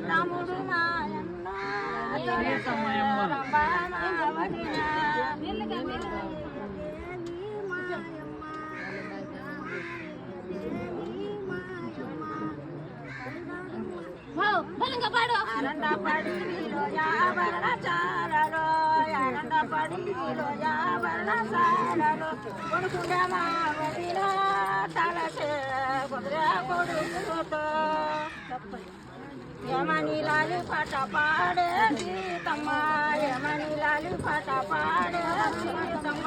రాముడు మాయన్న అరండ పడిలో యాభరణ చాలలో అరండ పడిలో యాభరణ చాలలో కొడుకుగా మా వదిన తలసే కుదిరే కొడుకుతో యమని లాలి పాట పాడే సీతమ్మ యమని లాలి పాట పాడే సీతమ్మ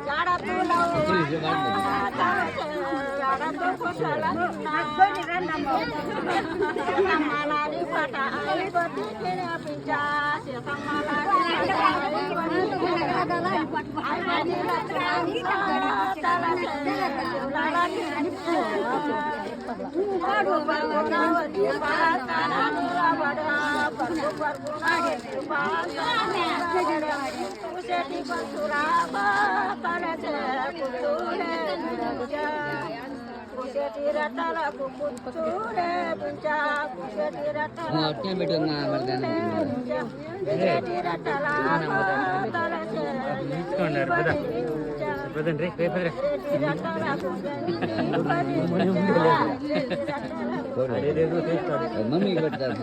జడతులో జడతు కుశల సీతమ్మ లాలి పాట అయిపోతే పించా సీతమ్మ మమ్మీ పెడతారు